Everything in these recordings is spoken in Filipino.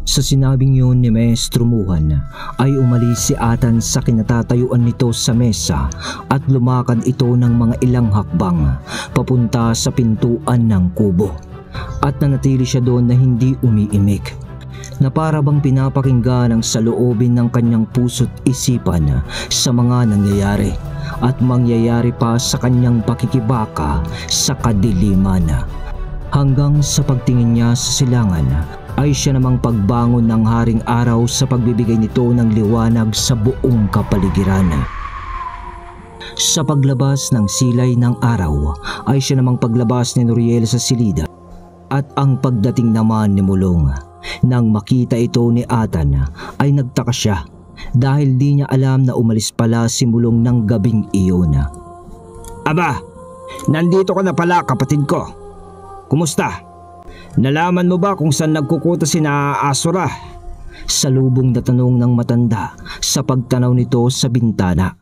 Sa sinabing yun ni Maestro Muhan ay umalis si Atan sa kinatatayuan nito sa mesa at lumakad ito ng mga ilang hakbang papunta sa pintuan ng kubo. At nanatili siya doon na hindi umiimik, na para bang pinapakinggan ang saloobin ng kanyang puso't isipan sa mga nangyayari at mangyayari pa sa kanyang pakikibaka sa kadiliman. Hanggang sa pagtingin niya sa silangan ay siya namang pagbangon ng haring araw sa pagbibigay nito ng liwanag sa buong kapaligiran. Sa paglabas ng silay ng araw ay siya namang paglabas ni Noriel sa silid at ang pagdating naman ni Mulong. Nang makita ito ni Atan ay nagtaka siya dahil di niya alam na umalis pala si Mulong ng gabing iyon. Aba, nandito ka na pala kapatid ko. Kumusta? Nalaman mo ba kung saan nagkukuta si Asura? Salubong na tanong ng matanda sa pagtanaw nito sa bintana.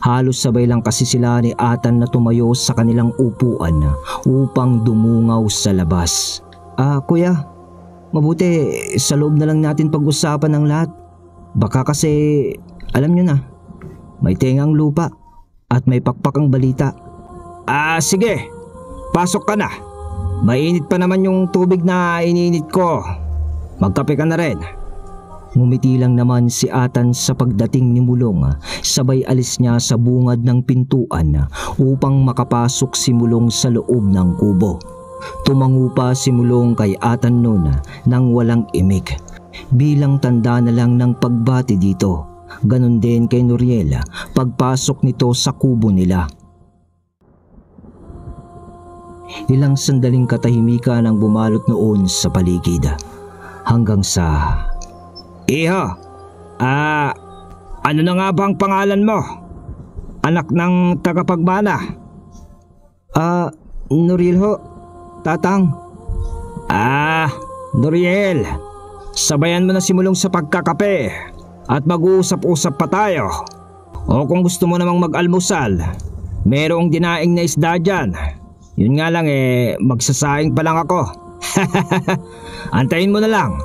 Halos sabay lang kasi sila ni Atan na tumayo sa kanilang upuan upang dumungaw sa labas. Kuya, mabuti sa loob na lang natin pag-usapan ng lahat. Baka kasi, alam nyo na, may tengang lupa at may pakpakang balita. Sige, pasok ka na. Mainit pa naman yung tubig na iniinit ko. Magkape ka na rin. Ngumiti lang naman si Atan sa pagdating ni Mulong, sabay alis niya sa bungad ng pintuan upang makapasok si Mulong sa loob ng kubo. Tumango pa si Mulong kay Atan noon nang walang imik, bilang tanda na lang ng pagbati dito. Ganon din kay Noriel pagpasok nito sa kubo nila. Ilang sandaling katahimikan ang bumalot noon sa paligid hanggang sa... Iho, ano na nga ba ang pangalan mo? Anak ng tagapagmana? Noriel ho, tatang. Noriel, sabayan mo na si Mulong sa pagkakape at mag-uusap-usap pa tayo. O kung gusto mo namang mag-almusal, merong dinaing na isda dyan. Yun nga lang magsasaing pa lang ako. Antayin mo na lang.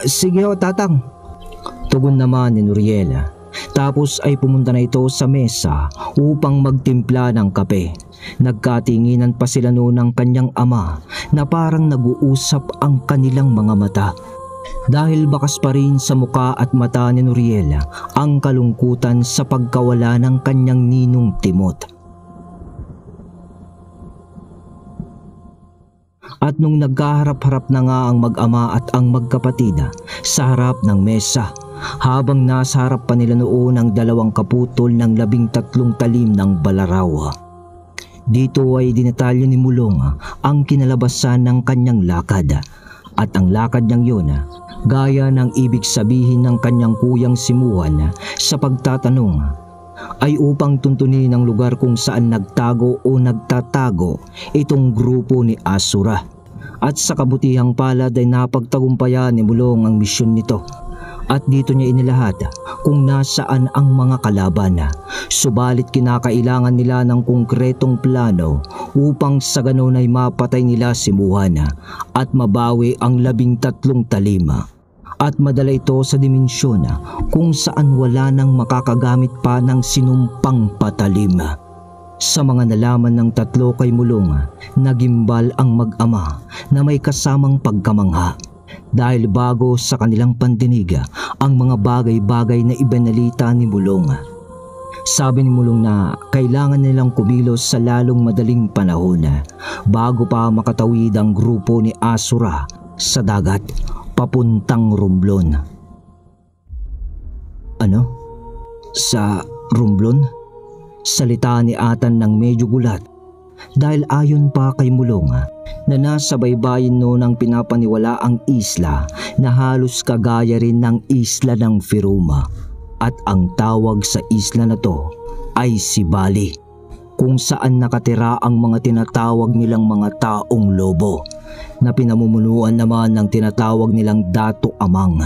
Sige ho, tatang. Tugon naman ni Noriel. Tapos ay pumunta na ito sa mesa upang magtimpla ng kape. Nagkatinginan pa sila noon ng kanyang ama na parang nag-uusap ang kanilang mga mata. Dahil bakas pa rin sa muka at mata ni Noriel ang kalungkutan sa pagkawala ng kanyang ninong Timot. At nung nagkaharap-harap na nga ang mag-ama at ang magkapatid sa harap ng mesa, habang nasa harap pa nila noon ang 2 kaputol ng 13 talim ng balaraw. Dito ay dinetalye ni Mulong ang kinalabasan ng kanyang lakad, at ang lakad niyang yun gaya ng ibig sabihin ng kanyang kuyang simuhan sa pagtatanong ay upang tuntunin ang lugar kung saan nagtago o nagtatago itong grupo ni Asura. At sa kabutihang palad ay napagtagumpayan ni Mulong ang misyon nito. At dito niya inilahat kung nasaan ang mga kalaban. Subalit kinakailangan nila ng konkretong plano upang sa ganon ay mapatay nila si Muhan at mabawi ang 13 talim. At madala ito sa dimensyon kung saan wala nang makakagamit pa ng sinumpang patalim. Sa mga nalaman ng 3 kay Mulong, nagimbal ang mag-ama na may kasamang pagkamangha dahil bago sa kanilang pandinig ang mga bagay-bagay na ibanalita ni Mulong. Sabi ni Mulong na kailangan nilang kumilos sa lalong madaling panahon bago pa makatawid ang grupo ni Asura sa dagat papuntang Romblon. Ano? Sa Romblon? Salita ni Atan ng medyo gulat dahil ayon pa kay Mulong na nasa baybayin noon ang pinapaniwalaang isla na halos kagaya rin ng isla ng Firuma, at ang tawag sa isla na to ay si Bali, kung saan nakatira ang mga tinatawag nilang mga taong lobo na pinamumunuan naman ng tinatawag nilang Dato Amang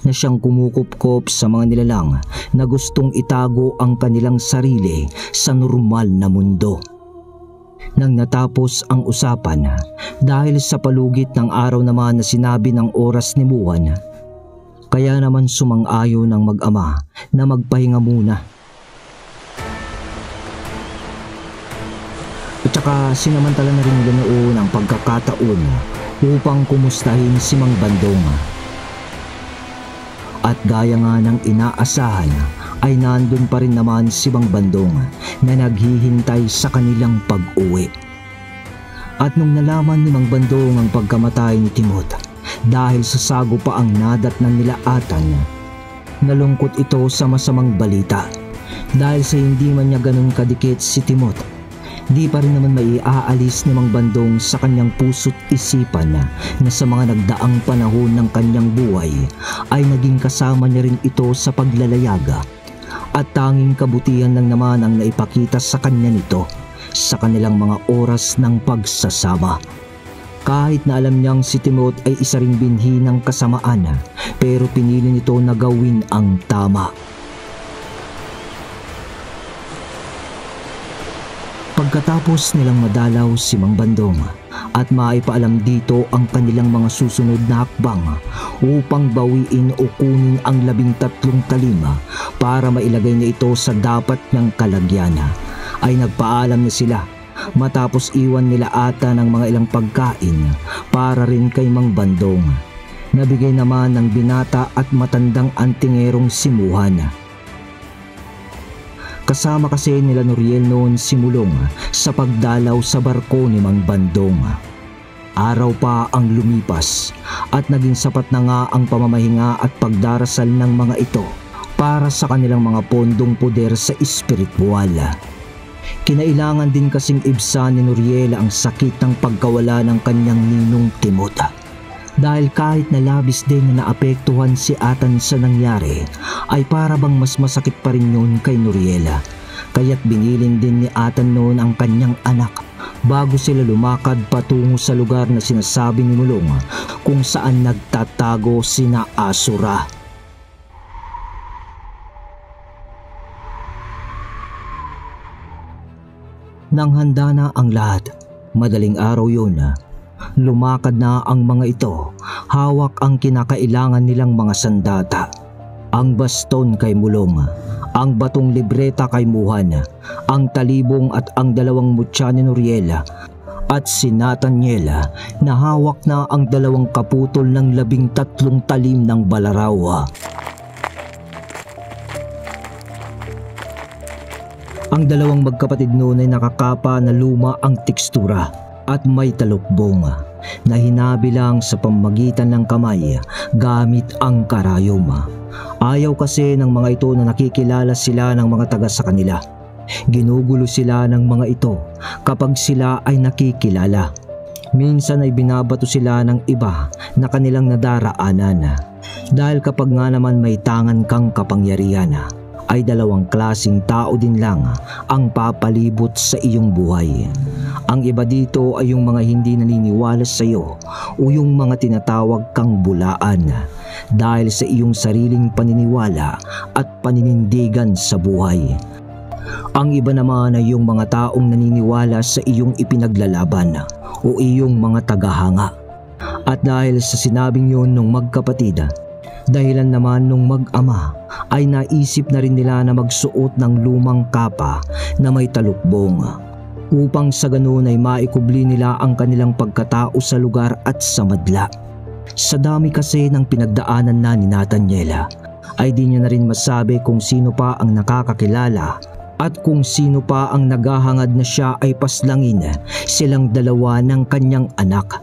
na siyang kumukupkop sa mga nilalang na gustong itago ang kanilang sarili sa normal na mundo. Nang natapos ang usapan, dahil sa palugit ng araw naman na sinabi ng oras ni Muhan, kaya naman sumang-ayon ng mag-ama na magpahinga muna. At saka sinamantala na rin nila noon ang pagkakataon upang kumustahin si Mang Bandong. At gaya nga ng inaasahan ay nandun pa rin naman si Mang Bandong na naghihintay sa kanilang pag-uwi. At nung nalaman ni Mang Bandong ang pagkamatay ni Timot dahil sa sago pa ang nadatnan nila Atan, nalungkot ito sa masamang balita. Dahil sa hindi man niya ganun kadikit si Timot, di pa rin naman maiaalis ni Mang Bandong sa kanyang puso't isipan na sa mga nagdaang panahon ng kanyang buhay ay naging kasama niya rin ito sa paglalayaga. At tanging kabutihan lang naman ang naipakita sa kanya nito sa kanilang mga oras ng pagsasama. Kahit na alam niyang si Timot ay isa ring binhi ng kasamaan, pero pinili nito na gawin ang tama. Pagkatapos nilang madalaw si Mang Bandong at maipaalam dito ang kanilang mga susunod na hakbang upang bawiin o kunin ang 13 talim para mailagay na ito sa dapat niyang kalagyan, ay nagpaalam na sila matapos iwan nila Ata ng mga ilang pagkain para rin kay Mang Bandong. Nabigay naman ng binata at matandang antingerong si Muhan. Kasama kasi nila Noriel noon si Mulong sa pagdalaw sa barko ni Mang Bandong. Araw pa ang lumipas at naging sapat na nga ang pamamahinga at pagdarasal ng mga ito para sa kanilang mga pondong poder sa espiritual. Kinailangan din kasing ibsan ni Noriel ang sakit ng pagkawala ng kanyang ninong Timot. Dahil kahit na labis din na naapektuhan si Atan sa nangyari, ay para bang mas masakit pa rin yun kay Noriela. Kaya't binilin din ni Atan noon ang kanyang anak bago sila lumakad patungo sa lugar na sinasabi ni Mulong kung saan nagtatago sina Asura. Nang handa na ang lahat, madaling araw yun, lumakad na ang mga ito, hawak ang kinakailangan nilang mga sandata. Ang baston kay Mulong, ang batong libreta kay Muhan, ang talibong at ang 2 mutya ni Noriela, at si Nathaniel na hawak na ang 2 kaputol ng 13 talim ng balaraw. Ang 2 magkapatid noon ay nakakapa na luma ang tekstura at may talukbong na hinabilang sa pamamagitan ng kamay gamit ang karayom. Ayaw kasi ng mga ito na nakikilala sila ng mga taga sa kanila. Ginugulo sila ng mga ito kapag sila ay nakikilala. Minsan ay binabato sila ng iba na kanilang nadaraanan. Dahil kapag nga naman may tangan kang kapangyarihan, ay 2 klaseng tao din lang ang papalibot sa iyong buhay. Ang iba dito ay yung mga hindi naniniwala sa iyo o yung mga tinatawag kang bulaan dahil sa iyong sariling paniniwala at paninindigan sa buhay. Ang iba naman ay yung mga taong naniniwala sa iyong ipinaglalaban o iyong mga tagahanga. At dahil sa sinabing yun ng magkapatid, dahilan naman nung mag-ama ay naisip na rin nila na magsuot ng lumang kapa na may talukbong upang sa ganun ay maikubli nila ang kanilang pagkatao sa lugar at sa madla. Sa dami kasi ng pinagdaanan na ni Nathaniel ay di niya na rin masabi kung sino pa ang nakakakilala at kung sino pa ang naghahangad na siya ay paslangin silang 2 ng kanyang anak.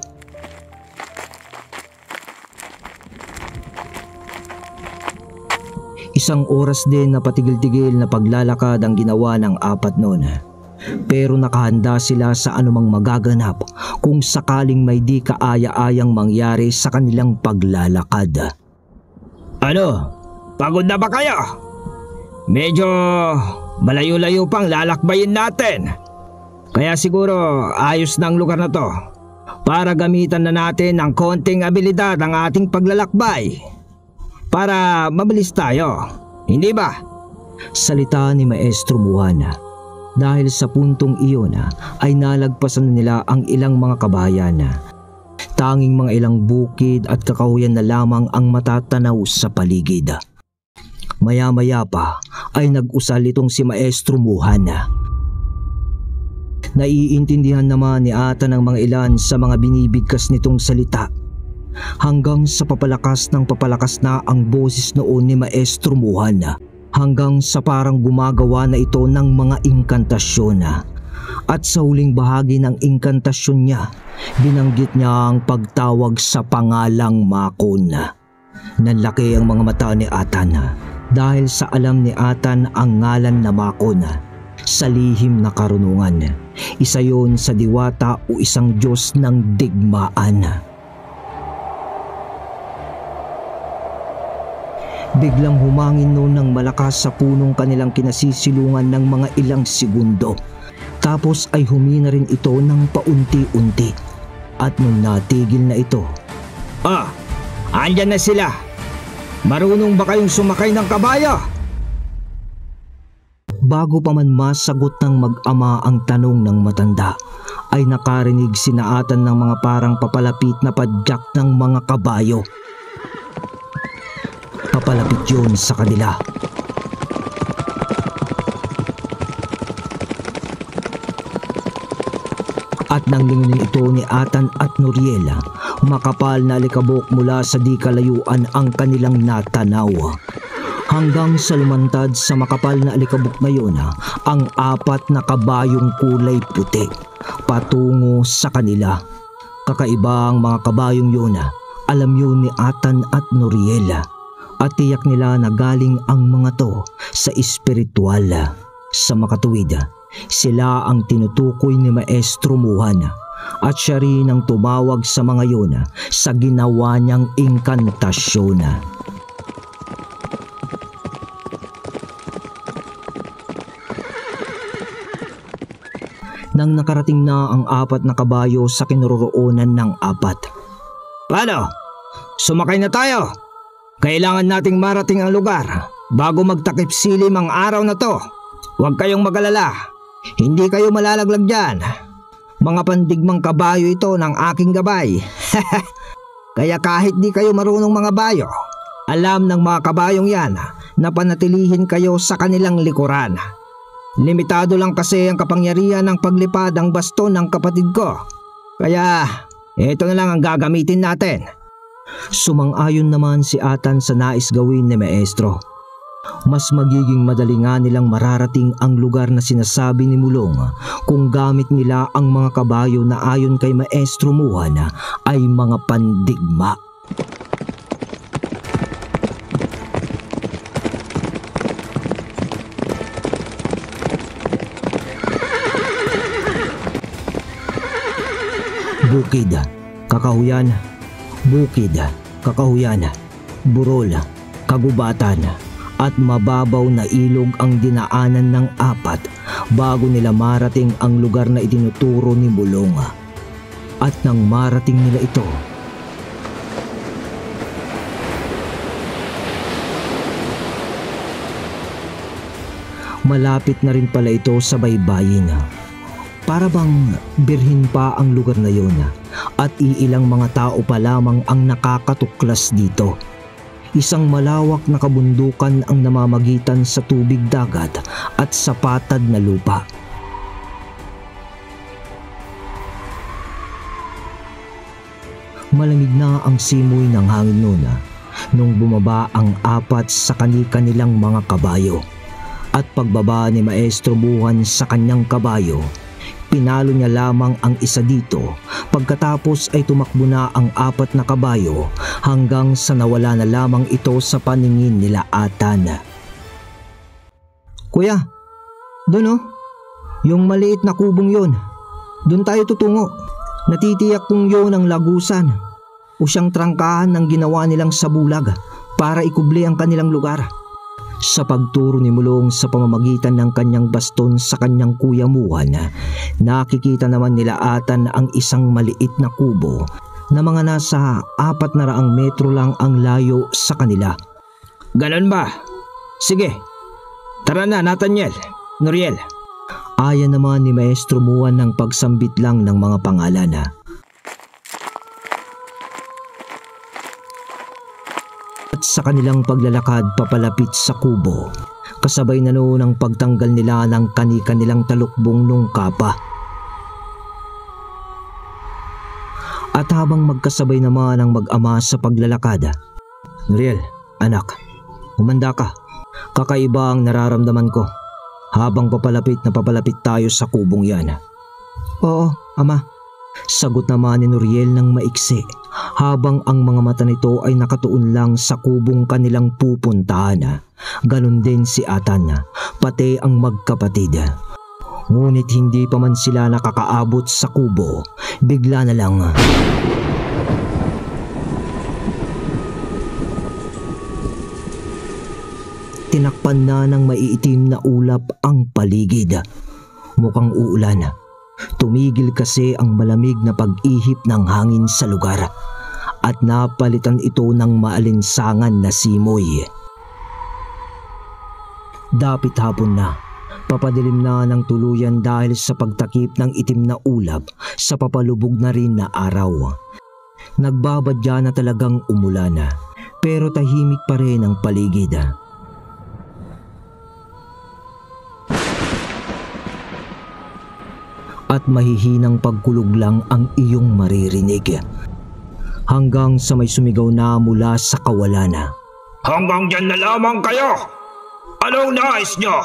Isang oras din na patigil-tigil na paglalakad ang ginawa ng 4 noon. Pero nakahanda sila sa anumang magaganap kung sakaling may di kaaya-ayang mangyari sa kanilang paglalakad. Ano? Pagod na ba kayo? Medyo malayo-layo pang lalakbayin natin. Kaya siguro ayos na ang lugar na to para gamitan na natin ng konting abilidad ang ating paglalakbay. Para mabilis tayo, hindi ba? Salita ni Maestro Muhan. Dahil sa puntong iyon ay nalagpasan nila ang ilang mga kabayan. Tanging mga ilang bukid at kakahuyan na lamang ang matatanaw sa paligid. Maya-maya pa ay nag-usal itong si Maestro Muhan. Naiintindihan naman ni Ata ng mga ilan sa mga binibigkas nitong salita, hanggang sa papalakas na ang boses noon ni Maestro Muhan, hanggang sa parang gumagawa na ito ng mga inkantasyon. At sa huling bahagi ng inkantasyon niya, binanggit niya ang pagtawag sa pangalang Makon. Nanlaki ang mga mata ni Atan dahil sa alam ni Atan ang ngalan na Makon sa lihim na karunungan. Isa yon sa diwata o isang Diyos ng digmaan. Biglang humangin noon ng malakas sa punong kanilang kinasisilungan ng mga ilang segundo. Tapos ay humina rin ito ng paunti-unti. At nung natigil na ito, andyan na sila. Marunong ba kayong sumakay ng kabayo? Bago pa man masagot ng mag-ama ang tanong ng matanda, ay nakarinig sinaatan ng mga parang papalapit na padyak ng mga kabayo. Papalapit yun sa kanila. At nang lingunin ito ni Atan at Noriela, makapal na alikabok mula sa di kalayuan ang kanilang natanaw. Hanggang sa lumantad sa makapal na alikabok na yun ang 4 na kabayong kulay puti patungo sa kanila. Kakaiba ang mga kabayong yun, alam yun ni Atan at Noriela. At tiyak nila na galing ang mga to sa espiritual. Sa makatuwid, sila ang tinutukoy ni Maestro Muhan at siya rin ang tumawag sa mga yun sa ginawa niyang inkantasyon. Nang nakarating na ang 4 na kabayo sa kinaroroonan ng 4. Paano? Sumakay na tayo! Kailangan nating marating ang lugar bago magtakip silim ang araw na to. Huwag kayong mag-alala. Hindi kayo malalaglag dyan. Mga pandigmang kabayo ito ng aking gabay. Kaya kahit di kayo marunong mga bayo, alam ng mga kabayong yan na panatilihin kayo sa kanilang likuran. Limitado lang kasi ang kapangyarihan ng paglipad ng baston ng kapatid ko. Kaya ito na lang ang gagamitin natin. Sumang-ayon naman si Atan sa nais gawin ni Maestro. Mas magiging madali nga nilang mararating ang lugar na sinasabi ni Mulong kung gamit nila ang mga kabayo na ayon kay Maestro Muhan ay mga pandigma. Bukid, kakahuyan, bukid, kakahuyan, burol, kagubatan, at mababaw na ilog ang dinaanan ng 4 bago nila marating ang lugar na itinuturo ni Mulong. At nang marating nila ito, malapit na rin pala ito sa baybayin. Para bang birhin pa ang lugar na yun at iilang mga tao pa lamang ang nakakatuklas dito. Isang malawak na kabundukan ang namamagitan sa tubig dagat at sa patad na lupa. Malamig na ang simoy ng hangin noon nung bumaba ang 4 sa kani-kanilang mga kabayo. At pagbaba ni Maestro Muhan sa kanyang kabayo, pinalo niya lamang ang isa dito. Pagkatapos ay tumakbo na ang 4 na kabayo hanggang sa nawala na lamang ito sa paningin nila Atan. Kuya, doon yung maliit na kubong yun. Doon tayo tutungo. Natitiyak kong yun ang lagusan o siyang trangkahan ng ginawa nilang sabulag para ikubli ang kanilang lugar. Sa pagturo ni Mulong sa pamamagitan ng kanyang baston sa kanyang kuya Muhan, nakikita naman nila Atan ang isang maliit na kubo na mga nasa 400 metro lang ang layo sa kanila. Ganon ba? Sige, tara na Nathaniel, Noriel. Aya naman ni Maestro Muan ng pagsambit lang ng mga pangalan. At sa kanilang paglalakad papalapit sa kubo, kasabay na noon ang pagtanggal nila ng kani-kanilang talukbong nung kapa. At habang magkasabay naman ang mag-ama sa paglalakad, Nuriel, anak, umanda ka. Kakaiba ang nararamdaman ko habang papalapit tayo sa kubong yan. Oo, ama. Sagot naman ni Nuriel ng maiksi habang ang mga mata nito ay nakatuon lang sa kubong kanilang pupuntahan. Ganon din si Atan, pati ang magkapatid. Ngunit hindi pa man sila nakakaabot sa kubo, bigla na lang tinakpan na ng maiitim na ulap ang paligid. Mukhang uulan. Tumigil kasi ang malamig na pag-ihip ng hangin sa lugar at napalitan ito ng maalinsangan na simoy. Dapit hapon na, papadilim na ng tuluyan dahil sa pagtakip ng itim na ulap sa papalubog na rin na araw. Nagbabadya na talagang umulan, pero tahimik pa rin ang paligid. At mahihinang pagkulog lang ang iyong maririnig hanggang sa may sumigaw na mula sa kawalan. Hanggang dyan na lamang kayo! Anong nais nyo?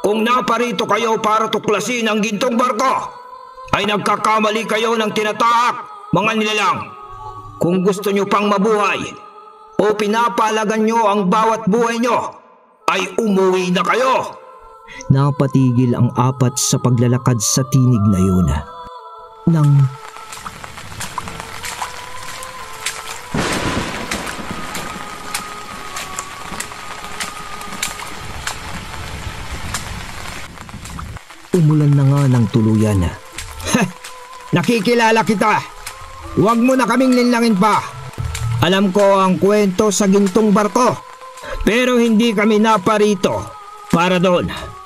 Kung naparito kayo para tuklasin ang gintong barko, ay nagkakamali kayo ng tinataak, mga nilalang. Kung gusto nyo pang mabuhay o pinapalagan nyo ang bawat buhay nyo, ay umuwi na kayo! Napatigil ang apat sa paglalakad sa tinig na yun. Umulan na nga ng tuluyan. Nakikilala kita. Huwag mo na kaming linlangin pa. Alam ko ang kwento sa gintong barko, pero hindi kami naparito para doon.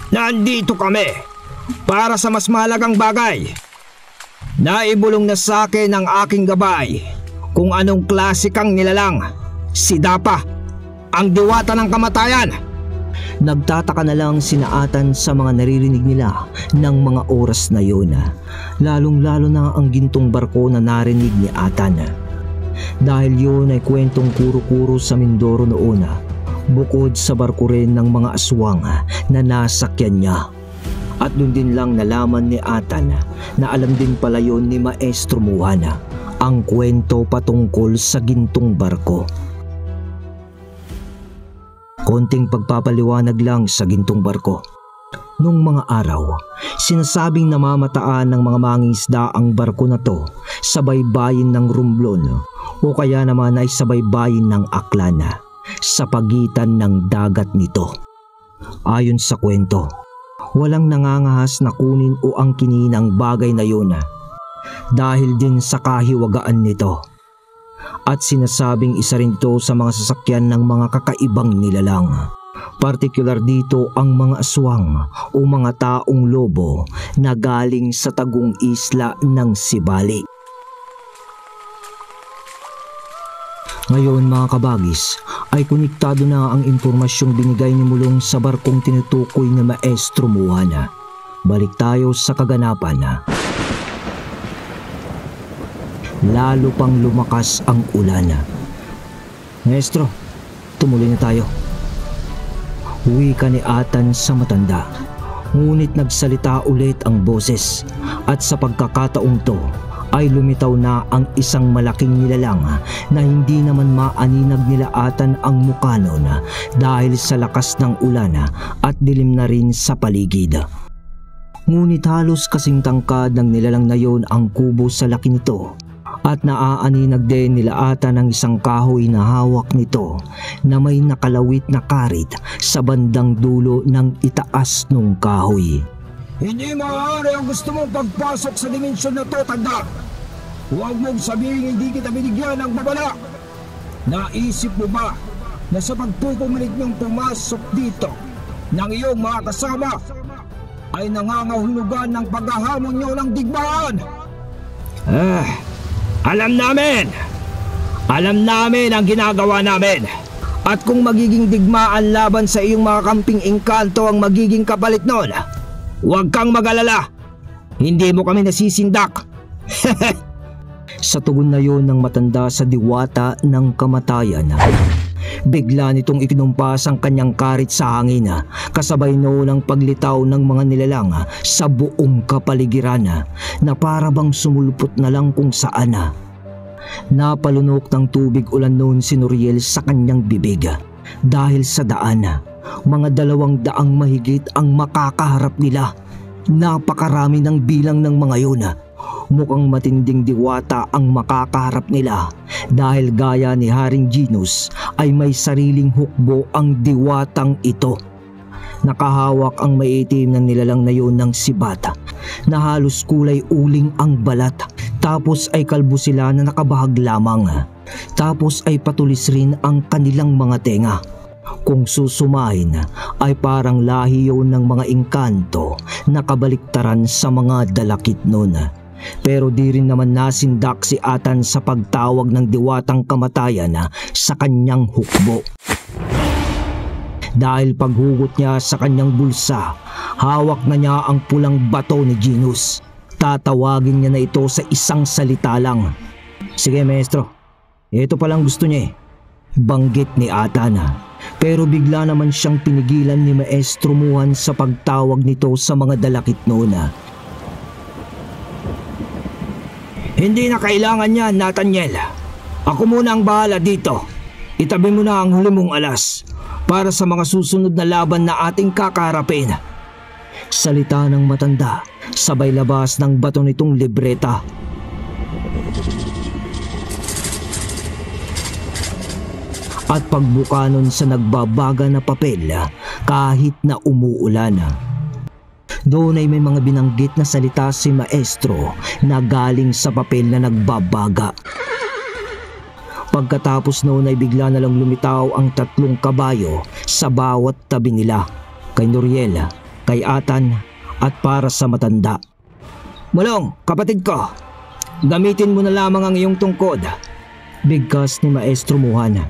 Nandito kami para sa mas mahalagang bagay. Naibulong na sa akin ng aking gabay kung anong klase kang nilalang. Si Dapa, ang diwata ng kamatayan. Nagtataka na lang sinaatan sa mga naririnig nila ng mga oras na yun. Lalong-lalo na ang gintong barko na narinig ni Atan. Dahil yun ay kwentong kuro-kuro sa Mindoro noon. Bukod sa barko rin ng mga aswang na nasakyan niya. At doon din lang nalaman ni Atan na alam din pala yun ni Maestro Muan ang kwento patungkol sa gintong barko. Konting pagpapaliwanag lang sa gintong barko. Nung mga araw, sinasabing namamataan ng mga mangingisda ang barko na to sa baybayin ng Romblon o kaya naman ay sa baybayin ng Aklan sa pagitan ng dagat nito. Ayon sa kwento, walang nangangahas na kunin o angkinin ang bagay na yun dahil din sa kahiwagaan nito. At sinasabing isa rin ito sa mga sasakyan ng mga kakaibang nilalang. Partikular dito ang mga aswang o mga taong lobo na galing sa tagong isla ng Sibali. Ngayon mga kabagis ay konektado na ang impormasyong binigay ni Mulong sa barkong tinutukoy ni Maestro Muan. Balik tayo sa kaganapan. Lalo pang lumakas ang ulan. Maestro, tumuloy na tayo. Wika ni Atan sa matanda. Ngunit nagsalita ulit ang boses at sa pagkakataong to ay lumitaw na ang isang malaking nilalang na hindi naman maaninag nila Atan ang mukha noon dahil sa lakas ng ulan at dilim na rin sa paligid. Ngunit halos kasing tangkad ng nilalang na yon ang kubo sa laki nito at naaaninag din nila Atan ng isang kahoy na hawak nito na may nakalawit na karit sa bandang dulo ng itaas nung kahoy. Hindi maaari ang gusto mong pagpasok sa dimensyon na to, tanda. Huwag mong sabihin hindi kita binigyan ng babala. Naisip mo ba na sa pagpupumilit niyong pumasok dito ng iyong mga kasama ay nangangahulugan ng paghahamon nyo ng digmaan. Alam namin! Alam namin ang ginagawa namin! At kung magiging digmaan laban sa iyong mga kamping engkanto ang magiging kapalit nun, huwag kang mag-alala! Hindi mo kami nasisindak! Sa tugon na yon ng matanda sa diwata ng kamatayan, bigla nitong ikinumpas ang kanyang karit sa hangin, kasabay noon ang paglitaw ng mga nilalang sa buong kapaligiran na para bang sumulpot na lang kung saan. Napalunok ng tubig ulan noon si Noriel sa kanyang bibig dahil sa daan. Mga 200 mahigit ang makakaharap nila. Napakarami ng bilang ng mga yun. Mukhang matinding diwata ang makakaharap nila dahil gaya ni Haring Genus ay may sariling hukbo ang diwatang ito. Nakahawak ang maitim na nilalang na yun ng sibat na halos kulay uling ang balat, tapos ay kalbo sila na nakabahag lamang, tapos ay patulis rin ang kanilang mga tenga. Kung susumahin ay parang lahi yun ng mga engkanto na kabaliktaran sa mga dalakit nun. Pero di rin naman nasindak si Atan sa pagtawag ng diwatang kamatayan sa kanyang hukbo. Dahil paghugot niya sa kanyang bulsa, hawak na niya ang pulang bato ni Genus. Tatawagin niya na ito sa isang salita lang. Sige maestro, ito palang gusto niya banggit ni Atan. Pero bigla naman siyang pinigilan ni Maestro Muhan sa pagtawag nito sa mga dalakit noon. Hindi na kailangan niya, Nathaniel. Ako muna ang bahala dito. Itabi mo na ang huli mong alas para sa mga susunod na laban na ating kakaharapin. Salita ng matanda, sabay labas ng bato nitong libreta. At pagbuka nun sa nagbabaga na papel kahit na umuulan. Doon ay may mga binanggit na salita si Maestro na galing sa papel na nagbabaga. Pagkatapos noon ay bigla na lang lumitaw ang 3 kabayo sa bawat tabi nila, kay Noriel, kay Atan at para sa matanda. Mulong, kapatid ko, gamitin mo na lamang ang iyong tungkod. Bigkas ni Maestro Muhan.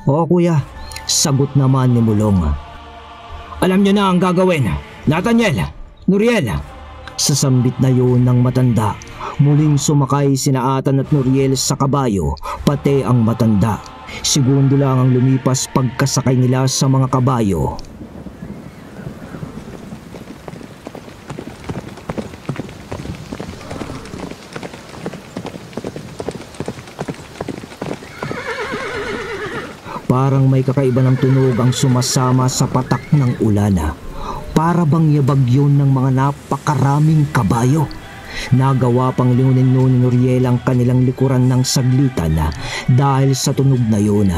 Oo kuya, sagot naman ni Mulong. Alam niyo na ang gagawin, Nathaniel, Noriel. Sa sambit na yun ng matanda, muling sumakay sina Atan at Noriel sa kabayo, pati ang matanda. Segundo lang ang lumipas pagkasakay nila sa mga kabayo. Parang may kakaiba ng tunog ang sumasama sa patak ng ulan. Para bang yabag yun ng mga napakaraming kabayo. Nagawa pang lingunin noon ni Noriel ang kanilang likuran ng saglitan dahil sa tunog na yun.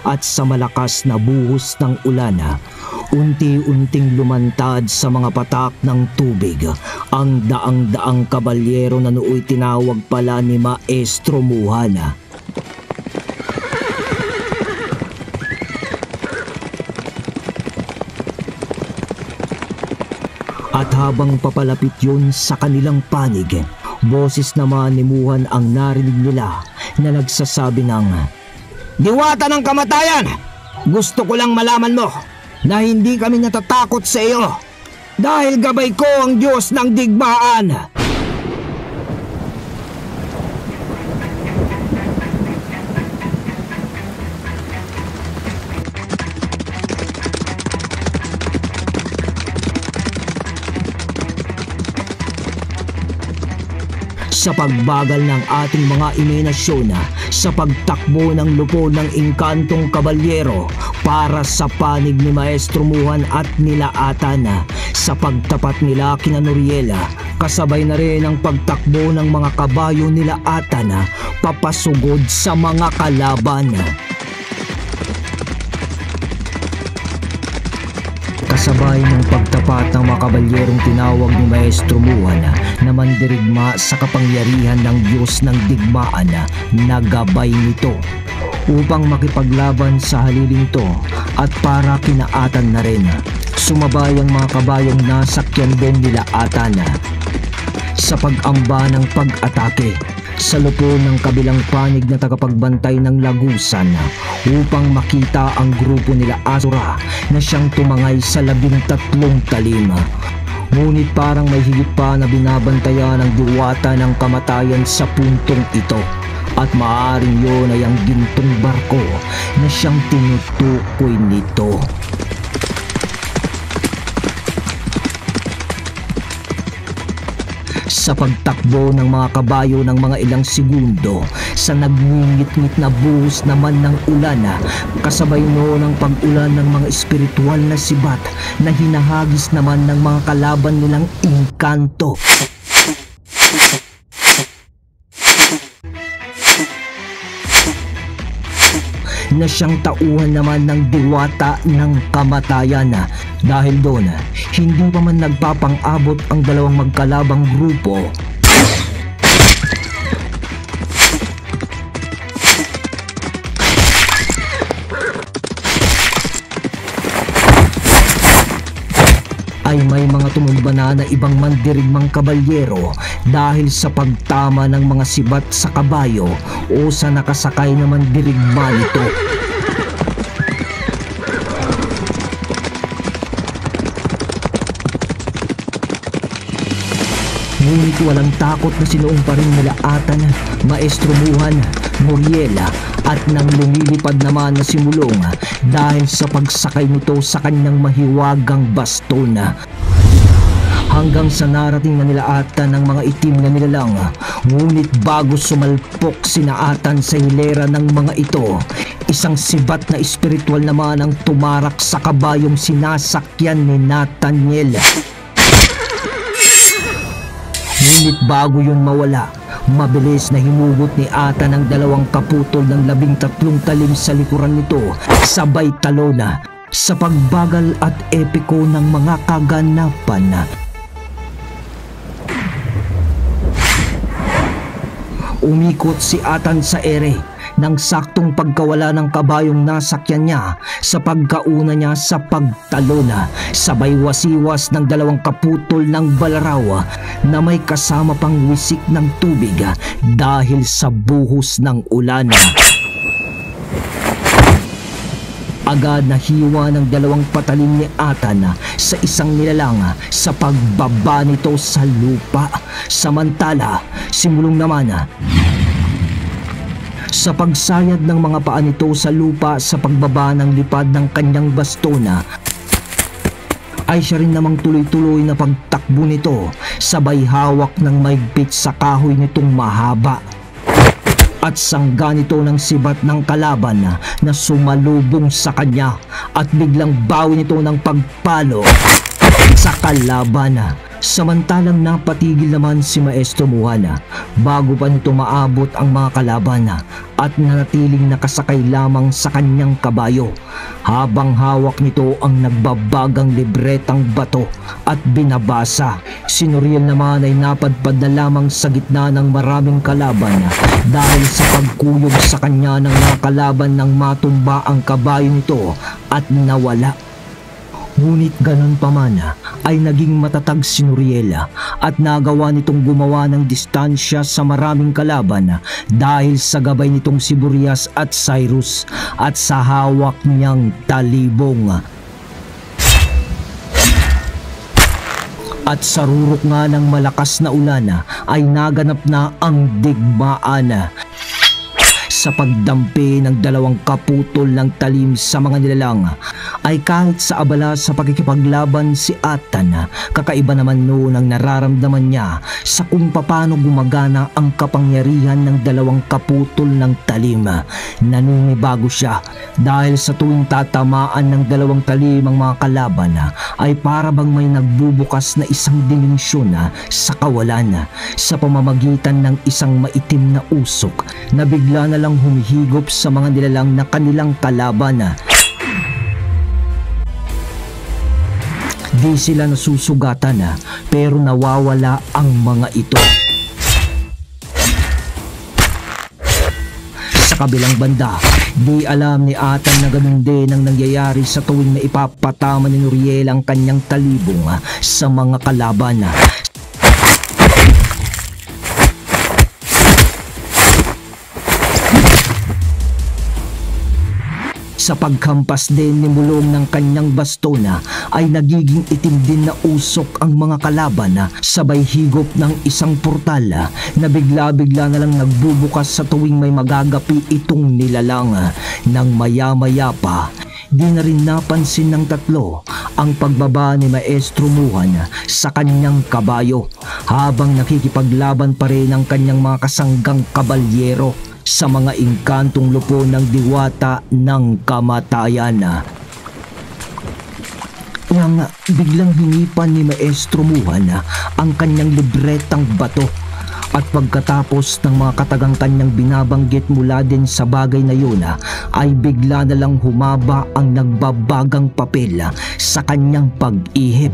At sa malakas na buhos ng ulan, unti-unting lumantad sa mga patak ng tubig ang daang-daang kabalyero na nooy tinawag pala ni Maestro Muhan. At habang papalapit yun sa kanilang panig, boses naman ni Muhan ang narinig nila na nagsasabi ng, Diwata ng kamatayan! Gusto ko lang malaman mo na hindi kami natatakot sa iyo dahil gabay ko ang Diyos ng digmaan. Sa pagbagal ng ating mga imahinasyon sa pagtakbo ng lupo ng engkantong kabalyero para sa panig ni Maestro Muhan at nila Atan, sa pagtapat nila kina Noriel, kasabay na rin ang pagtakbo ng mga kabayo nila Atan papasugod sa mga kalaban. Kasabay ng pagtapat ng mga kabalyerong tinawag ni Maestro Muhan na mandirigma sa kapangyarihan ng Diyos ng digmaan na gabay nito. upang makipaglaban sa haliling to at para kina Atan na rin. Sumabay ang mga kabayong nasakyan din nila Atan sa pag-amba ng pag-atake sa lupo ng kabilang panig na tagapagbantay ng lagusan upang makita ang grupo nila Asura na siyang tumangay sa 13 talim. Ngunit parang may higit pa na binabantayan ang diwata ng kamatayan sa puntong ito, at maaaring yun ay ang gintong barko na siyang tinutukoy nito. Sa pagtakbo ng mga kabayo ng mga ilang segundo, sa nagngingit-ngit na buhos naman ng ulan, kasabay noon ang pag-ulan ng mga espiritual na sibat na hinahagis naman ng mga kalaban nilang engkanto. Na siyang tauhan naman ng diwata ng kamatayan. Dahil doon, hindi pa man nagpapang-abot ang dalawang magkalabang grupo, ay may mga tumumba na ibang mandirigmang kabalyero dahil sa pagtama ng mga sibat sa kabayo o sa nakasakay na mandirigma nito. Ngunit walang takot na sinuong pa rin nila Atan, Maestro Muhan, Muriela at nang lumilipad naman na si Mulong dahil sa pagsakay nito sa kanyang mahiwagang baston. Hanggang sa narating na nila Atan ng mga itim na nilalang, ngunit bago sumalpok sina Atan sa hilera ng mga ito, isang sibat na espiritual naman ang tumarak sa kabayong sinasakyan ni Nathaniel. Ngunit bago yun mawala, mabilis na himugot ni Atan ang dalawang kaputol ng 13 talim sa likuran nito, sabay talona sa pagbagal at epiko ng mga kaganapan. Umikot si Atan sa ere nang saktong pagkawala ng kabayong nasakyan niya sa pagkauna niya sa pagtalona, sabay wasiwas ng dalawang kaputol ng balaraw na may kasama pang wisik ng tubig dahil sa buhos ng ulan. Agad na hiwa ng dalawang patalim ni Atan sa isang nilalang sa pagbaba nito sa lupa. Samantala, si Mulong naman sa pagsayad ng mga paa nito sa lupa sa pagbaba ng lipad ng kanyang bastona, ay siya rin namang tuloy-tuloy na pagtakbo nito, sabay hawak ng maigpit sa kahoy nitong mahaba. At sangga nito ng sibat ng kalaban na sumalubong sa kanya at biglang bawi nito ng pagpalo sa kalaban. Samantalang napatigil naman si Maestro Muhan bago pa nito maabot ang mga kalaban at nanatiling nakasakay lamang sa kanyang kabayo habang hawak nito ang nagbabagang libretang bato at binabasa. Si Nuriel naman ay napadpad na lamang sa gitna ng maraming kalaban dahil sa pagkuyog sa kanya ng mga kalaban nang matumba ang kabayo nito at nawala. Ngunit ganun pa man ay naging matatag si Nuriel at nagawa nitong gumawa ng distansya sa maraming kalaban dahil sa gabay nitong si Boreas at Cyrus at sa hawak niyang talibong. At sa rurok nga ng malakas na ulan ay naganap na ang digmaan. Sa pagdampi ng dalawang kaputol ng talim sa mga nilalang ay kahit sa abala sa pakikipaglaban si Atan, kakaiba naman noon ang nararamdaman niya sa kung paano gumagana ang kapangyarihan ng dalawang kaputol ng talim. Naninibago siya dahil sa tuwing tatamaan ng dalawang talim ang mga kalaban ay para bang may nagbubukas na isang dimensyon sa kawalan sa pamamagitan ng isang maitim na usok na bigla na lang humihigop sa mga nilalang na kanilang kalaban. Di sila nasusugatan pero nawawala ang mga ito. Sa kabilang banda, Di alam ni Atan na ganun din ang nangyayari sa tuwing na ipapatama ni Nuriel ang kanyang talibong sa mga kalaban. Sa paghampas din ni Mulong ng kanyang bastona ay nagiging itim din na usok ang mga kalaban sabay higop ng isang portal na bigla-bigla na lang nagbubukas sa tuwing may magagapi itong nilalang. Nang maya-maya pa, di na rin napansin ng tatlo ang pagbaba ni Maestro Muhan sa kanyang kabayo habang nakikipaglaban pa rin ang kanyang mga kasanggang kabalyero sa mga engkantong lupo ng diwata ng kamatayan. Nang biglang hinipan ni Maestro Muhan ang kanyang libretang bato at pagkatapos ng mga katagang kanyang binabanggit mula din sa bagay na yun ay bigla na lang humaba ang nagbabagang papel sa kanyang pag-ihip.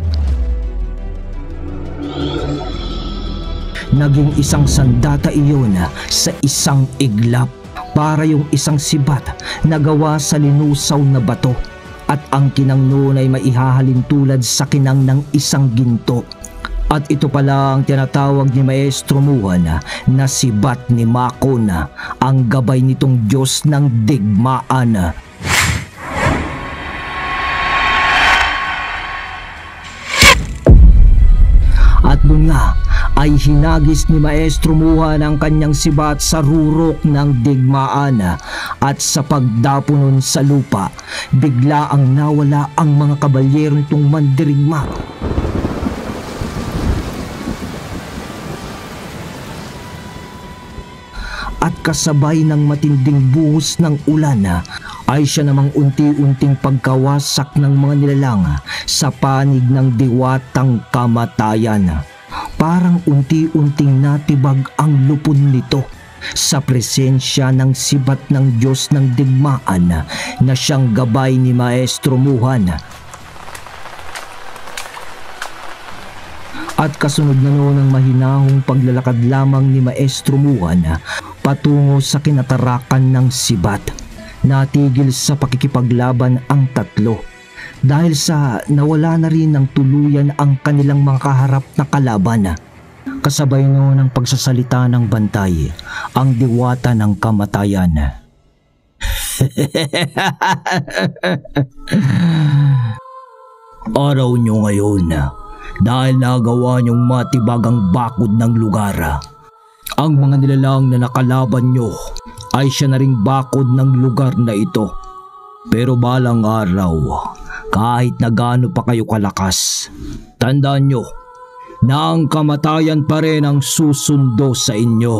Naging isang sandata iyon sa isang iglap para yung isang sibat na gawa sa linusaw na bato at ang kinang noon ay maihahalin tulad sa kinang ng isang ginto. At ito pala ang tinatawag ni Maestro Muhan na sibat ni Makon, ang gabay nitong Diyos ng digmaan. At doon nga ay hinagis ni Maestro Muhan ang kanyang sibat sa rurok ng digmaan at sa pagdapo nun sa lupa, bigla ang nawala ang mga kabalyero nitong mandirigma. At kasabay ng matinding buhos ng ulan ay siya namang unti-unting pagkawasak ng mga nilalang sa panig ng diwatang kamatayan. Parang unti-unting natibag ang lupon nito sa presensya ng sibat ng Diyos ng digmaan na siyang gabay ni Maestro Muhan. At kasunod na noon ang mahinahong paglalakad lamang ni Maestro Muhan patungo sa kinatarakan ng sibat. Natigil sa pakikipaglaban ang tatlo dahil sa nawala na rin ng tuluyan ang kanilang mga kaharap na kalaban. Kasabay noon ang pagsasalita ng bantay, ang diwata ng kamatayan. Araw nyo ngayon dahil nagawa nyong matibagang bakod ng lugar. Ang mga nilalang na nakalaban nyo ay siya na ring bakod ng lugar na ito. Pero balang araw, kahit na gaano pa kayo kalakas, tandaan nyo na ang kamatayan pa rin ang susundo sa inyo.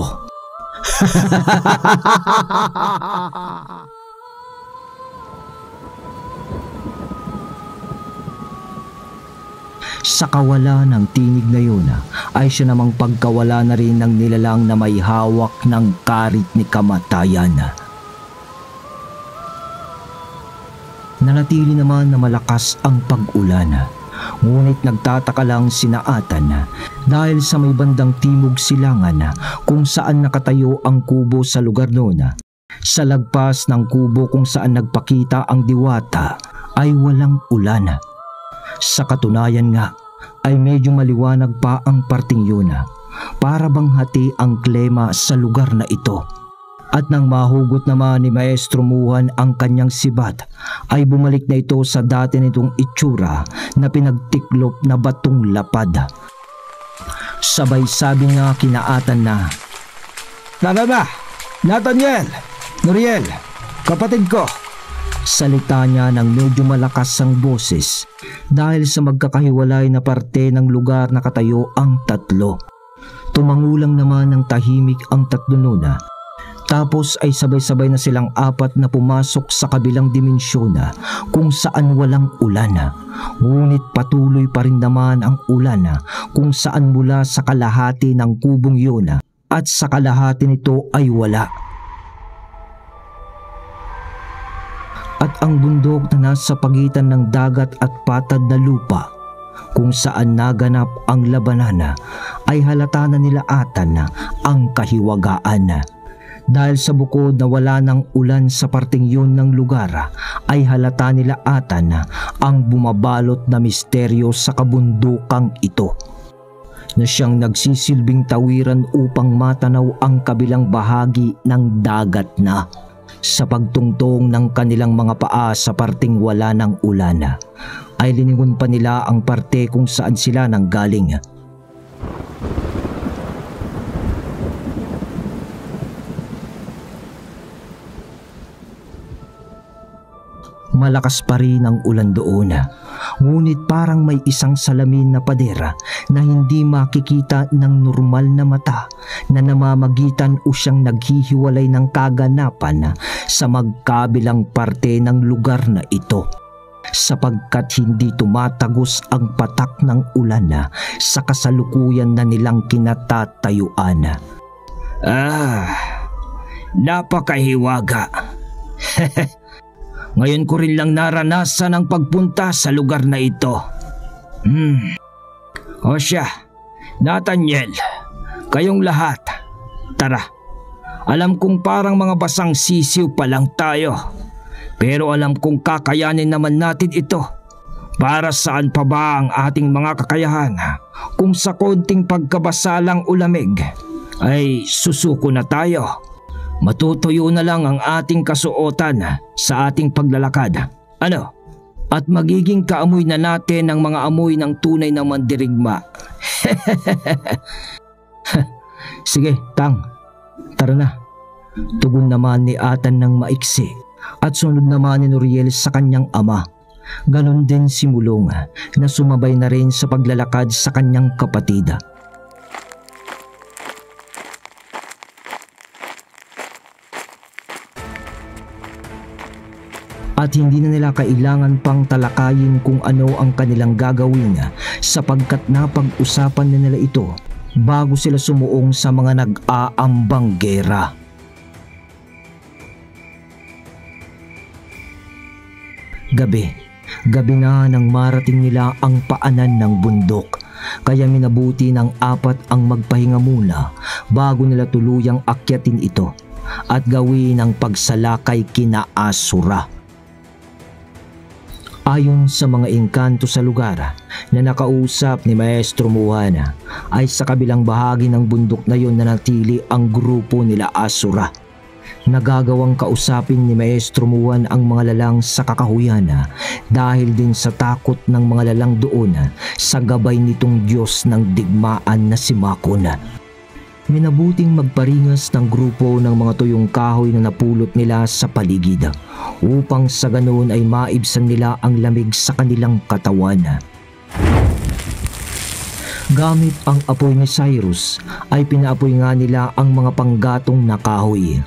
Sa kawalan ng tinig na yun ay siya namang pagkawala na rin ng nilalang na may hawak ng karit ni kamatayan. Nanatili naman na malakas ang pag-ulan. Ngunit nagtataka lang sina Atan dahil sa may bandang timog silangan kung saan nakatayo ang kubo sa lugar noon. Sa lagpas ng kubo kung saan nagpakita ang diwata ay walang ulan. Sa katunayan nga ay medyo maliwanag pa ang parting yun para bang hati ang klema sa lugar na ito. At nang mahugot naman ni Maestro Muhan ang kanyang sibat ay bumalik na ito sa dati nitong itsura na pinagtiklop na batong lapad. Sabay sabi nga kinaatan na, "Tama ba? Nathaniel, Nuriel, kapatid ko." Salita niya ng medyo malakas ang boses dahil sa magkakahiwalay na parte ng lugar na katayo ang tatlo. Tumangulang naman ng tahimik ang tatlo nuna. Tapos ay sabay-sabay na silang apat na pumasok sa kabilang dimensyon kung saan walang ulan. Ngunit patuloy pa rin naman ang ulan kung saan mula sa kalahati ng kubong yun at sa kalahati nito ay wala. At ang bundok na nasa pagitan ng dagat at patad na lupa kung saan naganap ang labanan ay halata na nila Atan ang kahiwagaan. Dahil sa bukod na wala ng ulan sa parting yun ng lugar, ay halata nila Atan ang bumabalot na misteryo sa kabundukang ito, na siyang nagsisilbing tawiran upang matanaw ang kabilang bahagi ng dagat na. Sa pagtungtong ng kanilang mga paa sa parting wala ng ulan, ay liningon pa nila ang parte kung saan sila nanggaling. Malakas pa rin ang ulan doon, ngunit parang may isang salamin na padera na hindi makikita ng normal na mata na namamagitan o siyang naghihiwalay ng kaganapan sa magkabilang parte ng lugar na ito, sapagkat hindi tumatagos ang patak ng ulan sa kasalukuyan na nilang kinatatayuan. Napakahiwaga. Ngayon ko rin lang naranasan ang pagpunta sa lugar na ito. O siya, Nathaniel, kayong lahat, tara. Alam kong parang mga basang sisiw pa lang tayo, pero alam kong kakayanin naman natin ito. Para saan pa ba ang ating mga kakayahan kung sa konting pagkabasalang ulamig ay susuko na tayo? Matutuyo na lang ang ating kasuotan sa ating paglalakad. Ano? At magiging kaamoy na natin ang mga amoy ng tunay na mandirigma. Sige, Tang. Tara na. Tugon naman ni Atan ng maiksi at sunod naman ni Noriel sa kanyang ama. Ganon din si Mulong na sumabay na rin sa paglalakad sa kanyang kapatid. At hindi na nila kailangan pang talakayin kung ano ang kanilang gagawin sapagkat napag-usapan na nila ito bago sila sumuong sa mga nag-aambang gera. Gabi na nang marating nila ang paanan ng bundok, kaya minabuti ng apat ang magpahinga muna bago nila tuluyang akyatin ito at gawin ang pagsalakay kina Asura. Ayon sa mga engkanto sa lugar na nakausap ni Maestro Muhana, ay sa kabilang bahagi ng bundok na yon nanatili ang grupo nila Asura. Nagagawang kausapin ni Maestro Muhan ang mga lalang sa kakahuyan dahil din sa takot ng mga lalang doon sa gabay nitong Diyos ng digmaan na si Makon. Minabuting magparingas ng grupo ng mga tuyong kahoy na napulot nila sa paligid upang sa ganoon ay maibsan nila ang lamig sa kanilang katawan. Gamit ang apoy ni Cyrus ay pinaapoy nga nila ang mga panggatong na kahoy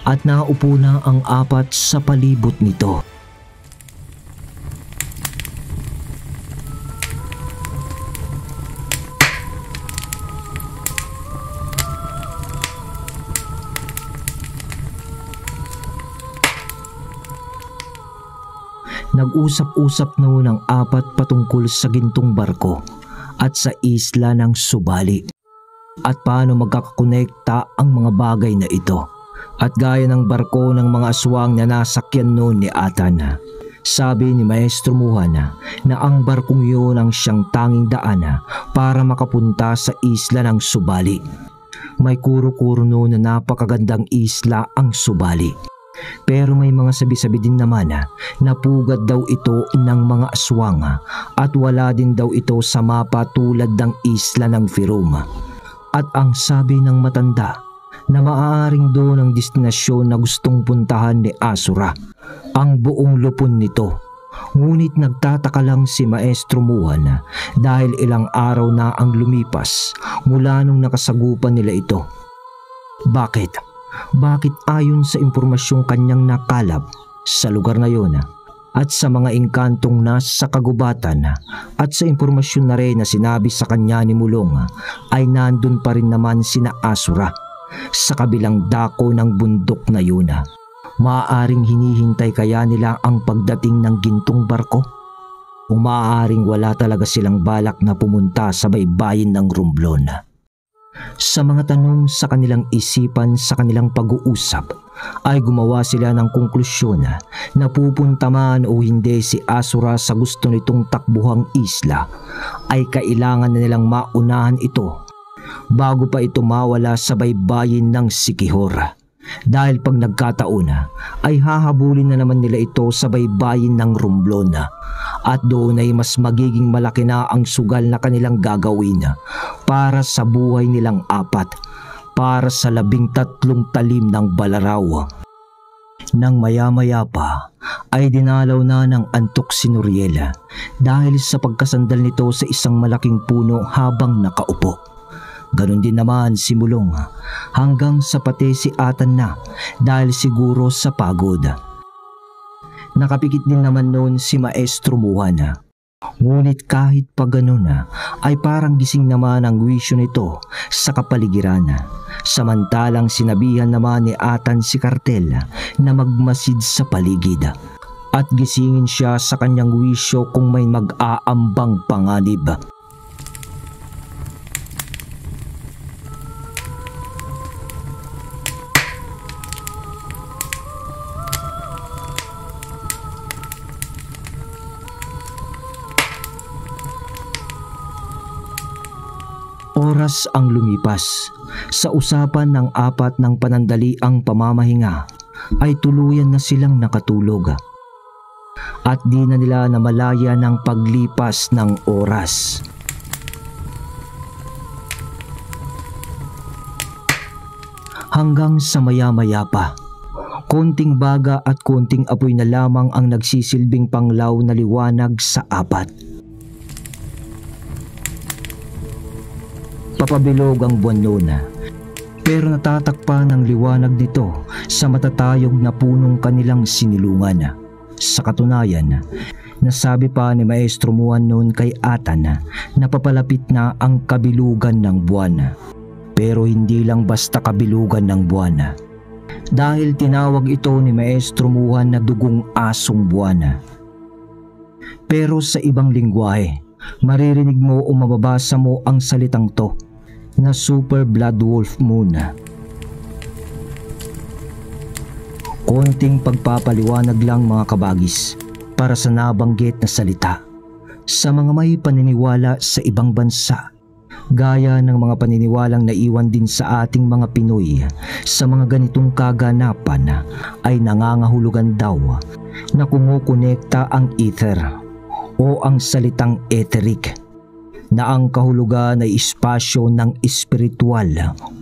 at naupo na ang apat sa palibot nito. Nag-usap-usap noon ang apat patungkol sa gintong barko at sa isla ng Subali at paano magkakakonekta ang mga bagay na ito. At gaya ng barko ng mga aswang na nasakyan noon ni Atan, sabi ni Maestro Muhana na ang barkong yun ang siyang tanging daan para makapunta sa isla ng Subali. May kuro-kuro noon na napakagandang isla ang Subali. Pero may mga sabi-sabi din naman na pugad daw ito ng mga aswang at wala din daw ito sa mapa tulad ng isla ng Firum. At ang sabi ng matanda na maaaring doon ang destinasyon na gustong puntahan ni Asura, ang buong lupon nito. Ngunit nagtataka lang si Maestro Muhan dahil ilang araw na ang lumipas mula nung nakasagupan nila ito. Bakit? Bakit ayon sa impormasyong kanyang nakalap sa lugar na yon at sa mga engkantong nasa kagubatan at sa impormasyon na rin na sinabi sa kanya ni Mulong ay nandun pa rin naman sina Asura sa kabilang dako ng bundok na yun? Maaaring hinihintay kaya nila ang pagdating ng gintong barko? O maaaring wala talaga silang balak na pumunta sa baybayin ng Romblon? Sa mga tanong sa kanilang isipan sa kanilang pag-uusap, ay gumawa sila ng konklusyon na pupunta man o hindi si Asura sa gusto nitong takbuhang isla, ay kailangan na nilang maunahan ito bago pa ito mawala sa baybayin ng Siquijor. Dahil pag nagkataon ay hahabulin na naman nila ito sa baybayin ng Romblon, at doon ay mas magiging malaki na ang sugal na kanilang gagawin para sa buhay nilang apat, para sa 13 talim ng Balaraw. Nang maya-maya pa ay dinalaw na ng antok si Noriel dahil sa pagkasandal nito sa isang malaking puno habang nakaupo. Ganon din naman si Mulong hanggang sa pati si Atan na dahil siguro sa pagod. Nakapikit din naman noon si Maestro Muhan. Ngunit kahit pa ganon ay parang gising naman ang wisyo nito sa kapaligiran. Samantalang sinabihan naman ni Atan si Kartel na magmasid sa paligid at gisingin siya sa kanyang wisyo kung may mag-aambang panganib. Oras ang lumipas. Sa usapan ng apat ng panandaliang pamamahinga ay tuluyan na silang nakatulog. At di na nila namalaya ng paglipas ng oras. Hanggang sa maya-maya pa, konting baga at konting apoy na lamang ang nagsisilbing panglaw na liwanag sa apat. Papabilog ang buwan noon, pero natatakpan ng liwanag nito sa matatayog na punong kanilang sinilungan. Sa katunayan, nasabi pa ni Maestro Muhan noon kay Atan na papalapit na ang kabilugan ng buwan. Pero hindi lang basta kabilugan ng buwan, dahil tinawag ito ni Maestro Muhan na dugong asong buwan. Pero sa ibang lingwahe, maririnig mo o mababasa mo ang salitang to na Super Blood Wolf Moon. Konting pagpapaliwanag lang mga kabagis para sa nabanggit na salita. Sa mga may paniniwala sa ibang bansa, gaya ng mga paniniwalang naiwan din sa ating mga Pinoy, sa mga ganitong kaganapan ay nangangahulugan daw na kumukonekta ang ether o ang salitang etheric, na ang kahulugan ay espasyo ng espiritual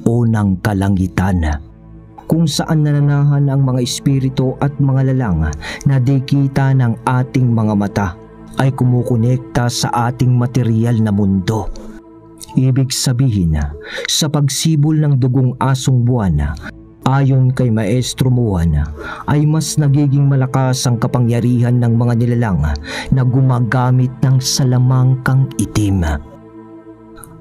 o ng kalangitan, kung saan nananahan ang mga espiritu at mga lalang na di kita ng ating mga mata ay kumukonekta sa ating material na mundo. Ibig sabihin, sa pagsibol ng dugong asong buwan, ayon kay Maestro Muhan, ay mas nagiging malakas ang kapangyarihan ng mga nilalang na gumagamit ng salamangkang itim.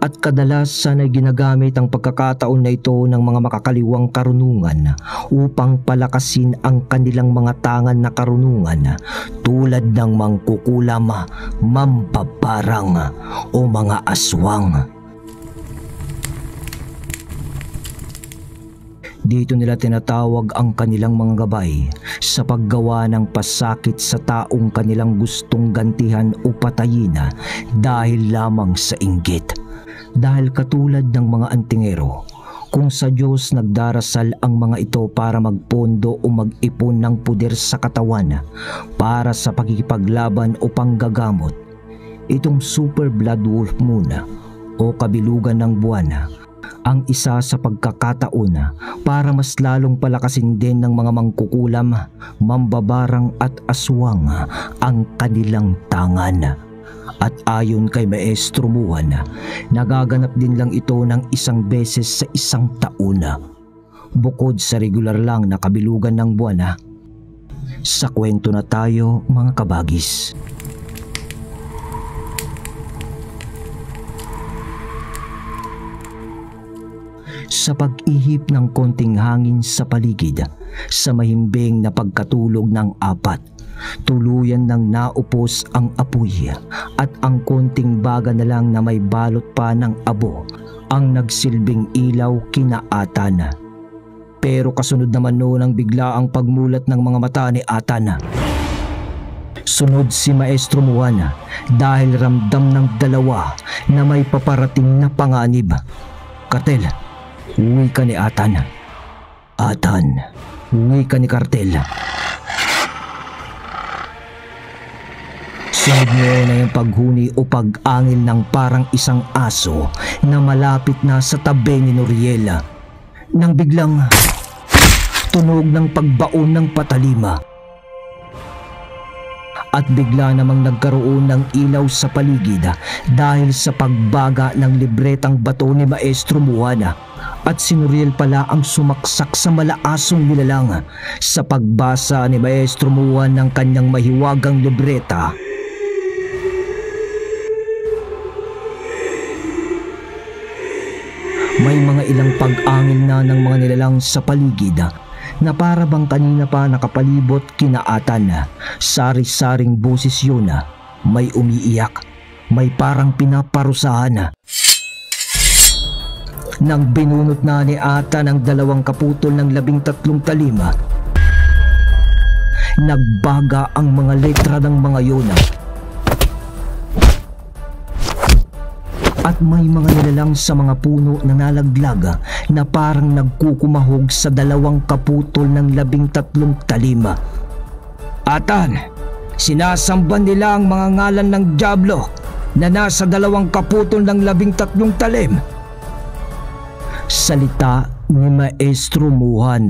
At kadalasan ay ginagamit ang pagkakataon na ito ng mga makakaliwang karunungan upang palakasin ang kanilang mga tangan na karunungan, tulad ng mangkukulam, mambabarang o mga aswang. Dito nila tinatawag ang kanilang mga gabay sa paggawa ng pasakit sa taong kanilang gustong gantihan o patayin dahil lamang sa inggit. Dahil katulad ng mga antingero, kung sa Diyos nagdarasal ang mga ito para magpondo o mag-ipon ng puder sa katawan para sa pagkikipaglaban o panggagamot, itong Super Blood Wolf Moon o kabilugan ng buwan ang isa sa pagkakataon para mas lalong palakasin din ng mga mangkukulam, mambabarang at aswang ang kanilang tangan. At ayon kay Maestro Muhan, nagaganap din lang ito ng isang beses sa isang taon, bukod sa regular lang na kabilugan ng buwan. Sa kwento na tayo mga kabagis. Sa pag-ihip ng konting hangin sa paligid, sa mahimbing na pagkatulog ng apat, tuluyan nang naupos ang apoy at ang konting baga na lang na may balot pa ng abo ang nagsilbing ilaw kina Atan. Pero kasunod naman noon ang bigla ang pagmulat ng mga mata ni Atan. Sunod si Maestro Juan dahil ramdam ng dalawa na may paparating na panganib. Kartel, wika ni Atan. Atan, wika ni Kartel. Sunod na yung paghuni o pag-angil ng parang isang aso na malapit na sa tabi ni Noriel. Nang biglang tunog ng pagbaon ng patalima. At bigla namang nagkaroon ng ilaw sa paligid dahil sa pagbaga ng libretang bato ni Maestro Juan. At si Noriel pala ang sumaksak sa malaasong nilalang sa pagbasa ni Maestro Juan ng kanyang mahiwagang libreta. May mga ilang pag-angin na ng mga nilalang sa paligid na para bang kanina pa nakapalibot kina Atan. Sari-saring boses yun, may umiiyak, may parang pinaparusahan. Nang binunot na ni Atan ang 2 kaputol ng 13 talim, nagbaga ang mga letra ng mga yun. At may mga nilalang sa mga puno na nalaglag na parang nagkukumahog sa 2 kaputol ng 13 talim. Atan, sinasamban nila ang mga ngalan ng Diablo na nasa 2 kaputol ng 13 talim. Salita ni Maestro Juan.